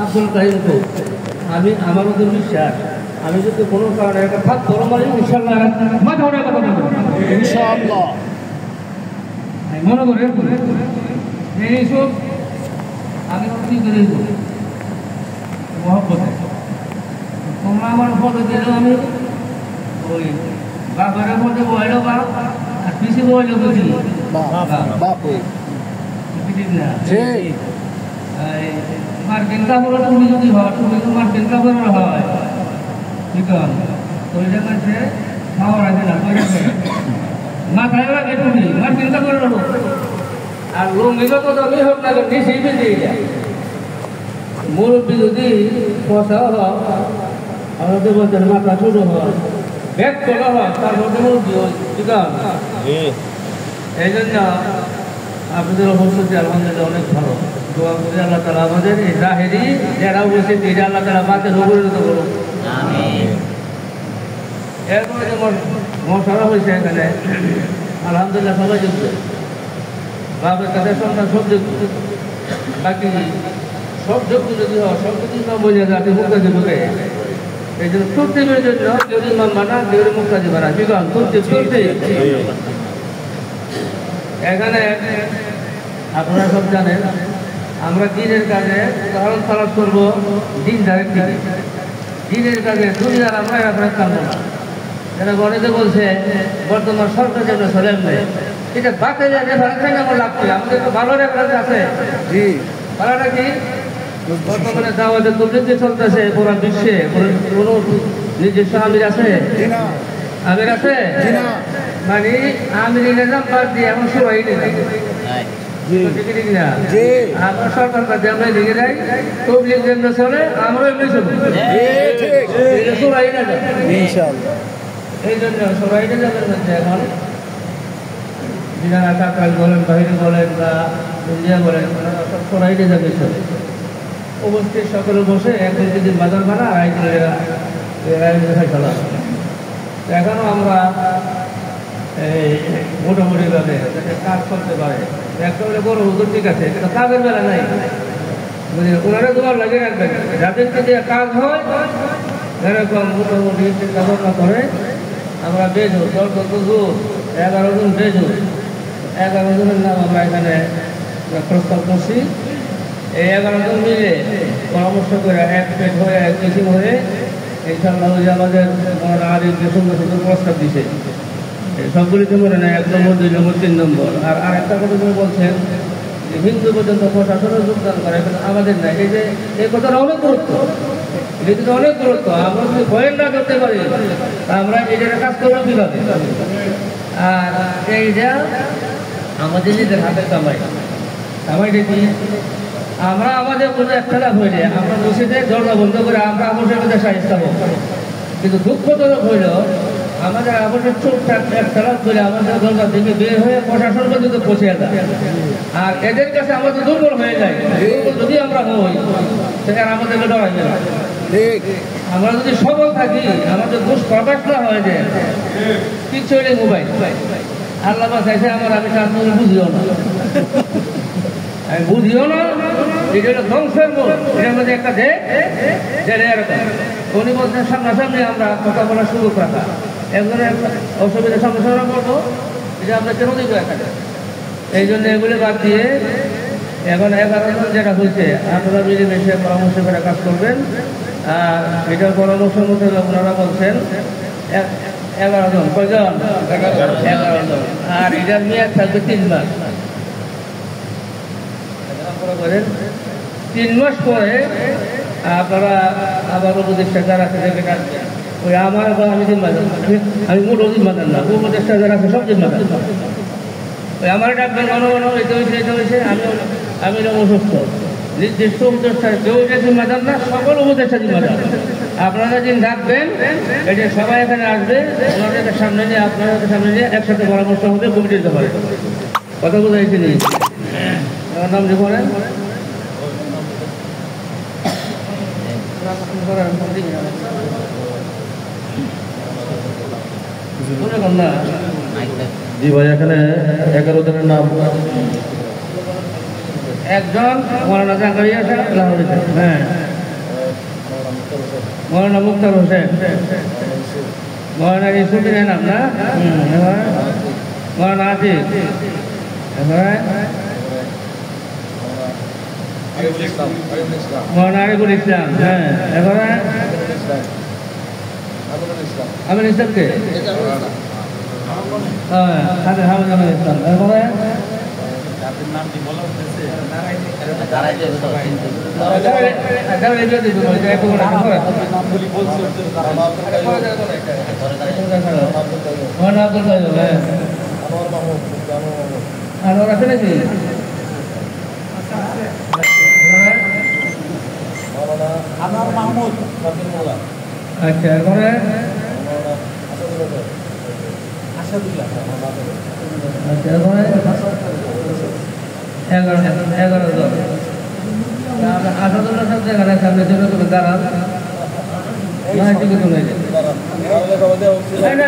আব্দুল কাহিম তো আমি আমার মতো বিশ্বাস আমি যদি কোনো কারণে একটা ভাত গরম মারি ইনশাল্লাহ মাথা ওঠার কথা ইনশাআল্লাহ মনে করে এইসব আমি কি করে মহব্বতে তোমরা আমার ফটো দিলেও আমি ওই বাপের মধ্যে বইলেও বাপ আর পিছিয়ে বইলেও বুঝি বাপ না মার্কিন কাপড় তুমি যদি হয় তুমি তো মার্কিন কাপড়ের হয় ঠিক আছে ওইটা কাছে খাওয়ার আছে না মাথায় লাগে তুমি মার্কিন কাপড়ের হোক আর লুঙ্গি যত দামি হোক না নিচেই বেঁধে যায় মুরব্বী যদি পয়সা হয় আমাদের বলতে মাথা ছোট হয় ব্যাগ তোলা হয় তার মধ্যে মুরব্বী হয় ঠিক আছে এই জন্য আপনাদের অবস্থা আলহামদুলিল্লাহ অনেক ভালো দোয়া করি আল্লাহ তালা আমাদের এই জাহেরি যারা বলছে এটা আল্লাহ তালা বাতের অবরিত করুন এরপরে যে মশলা হয়েছে এখানে আলহামদুলিল্লাহ সবাই যুক্ত বাপের কাছে সন্তান সব যুক্ত বাকি সব যুক্ত যদি হয় সব যদি না বোঝা যাতে মুক্তি ঢুকে এই জন্য প্রত্যেকের জন্য কেউ মান মানা কেউ মুক্তি মানা ঠিক আছে প্রত্যেক এখানে আপনারা সব জানেন আমরা দিনের কাজে উদাহরণ তালাশ করবো দিন ধারের দিকে দিনের কাজে দুনিয়ার আমরা আপনার কামবো না যারা গণিতে বলছে বর্তমান সরকার যেটা চলেন নেই এটা বাকি রেফারেন্স আমার লাগছে আমাদের তো ভালো রেফারেন্স আছে জি ভালোটা কি বর্তমানে দাওয়াতের দুর্নীতি চলতেছে পুরো বিশ্বে কোনো নিজস্ব আমির আছে আমির আছে মানে আমির নিজাম বাদ দিয়ে এখন সবাই আমরা সরকার কাজে আমরা লিখে যাই তবলিগ যেমন চলে আমরা এমনি চলবো সবাই না এই জন্য সবাই যাবেন এখন যারা কাকাল বলেন বাহিনী বলেন বা ইন্ডিয়া বলেন সব সবাই যাবে চলে অবশ্যই সকলে বসে একজন যদি বাজার বানা চলা এখনও আমরা মোটামুটিভাবে কাজ করতে পারে একটা বলে বড় হুজুর ঠিক আছে কিন্তু কাজের বেলা নাই বুঝলেন ওনারা তোমার লাগে রাখবেন যাদেরকে যে কাজ হয় এরকম মোটামুটি চিন্তা ভাবনা করে আমরা বেজু 10 জন 11 জন বেজু 11 জনের নাম আমরা এখানে প্রস্তাব করছি এই 11 জন মিলে পরামর্শ করে এক পেট হয়ে এক মিটিং হয়ে ইনশাআল্লাহ আমাদের আরিফ যে সুন্দর সুন্দর প্রস্তাব দিছে সবগুলিতে মনে নেয় 1 নম্বর 2 নম্বর 3 নম্বর আর একটা কথা তুমি বলছেন যে হিন্দু পর্যন্ত প্রশাসনের যোগদান করে কিন্তু আমাদের নাই এই যে এই কথাটা অনেক গুরুত্ব এটা অনেক গুরুত্ব আমরা যদি ভয়ের না করতে পারি আমরা এটার কাজ করবো কীভাবে আর এইটা আমাদের নিজের হাতের কামাইটা কি আমরা আমাদের কোনো একটা হয়ে যায় আমরা মসজিদে দরজা বন্ধ করে আমরা আমাদের মধ্যে সাহিত্য হব কিন্তু দুঃখজনক হইল আমাদের আমাদের চোখটা একটা করে আমাদের দরজা থেকে বের হয়ে প্রশাসন পর্যন্ত পৌঁছে যায় আর এদের কাছে আমাদের দুর্বল হয়ে যায় যদি আমরা হই সেখানে আমাদেরকে ডরাই না আমরা যদি সবল থাকি আমাদের দোষ প্রকাশ না হয়ে যায় কিচ্ছু হইলে মোবাইল আল্লাহ চাইছে আমার আমি সামনে বুঝিও না আমি বুঝিও না এটা হলো ধ্বংসের মূল এটার মধ্যে একটা এরকম উনি বলছেন সামনাসামনি আমরা কথা বলার সুযোগ রাখা একজনের অসুবিধার সামনা করবো এটা আমরা কেন দিব এখানে এই জন্য এগুলি বাদ দিয়ে এখন 11 জন যেটা হয়েছে আপনারা মিলেমিশে পরামর্শ করে কাজ করবেন আর এটার পরামর্শ মতো আপনারা বলছেন 11 জন কয়জন 11 জন আর এটার মেয়াদ থাকবে 3 মাস করেন 3 মাস পরে আপনারা আবার উপদেষ্টা যারা আছে দেখে ডাকবেন ওই আমার বা আমি জিম্মাদার আমি মোট জিম্মাদার না উপদেষ্টা যারা আছে সব জিম্মাদার ওই আমার ডাকবেন এটা হয়েছে আমি অসুস্থ নির্দিষ্ট উপদেষ্টা কেউ এটা জিম্মাদার না সকল উপদেষ্টা জিম্মাদার আপনারা যেদিন ডাকবেন এটা সবাই এখানে আসবে ওনাদের সামনে নিয়ে আপনাদের সামনে নিয়ে একসাথে পরামর্শ হবে কমিটির ব্যাপারে কথা বোঝাইছি নি আমার নাম যে বলেন জি ভাই এখানে 11 জনের নাম একজন মৌলানা জাকারিয়া সাহেব হ্যাঁ মৌলানা মুক্তার হোসেন, মৌলানা ইসুদ্দিনের নাম না, মৌলানা আতিক, মৌলানা আরিফুল ইসলাম, হ্যাঁ, এবারে আমির ইসলামকে, হ্যাঁ, হামিদুল ইসলাম, এবারে আনোয়ার আছে নাকি? আনোয়ার মাহমুদ, আচ্ছা, এরপরে আসাদুল্লাহ, আচ্ছা, এরপরে 11 জন। আসাদুল্লাহ সব জায়গায় সামনে ছিল, তুমি দাঁড়ান, না,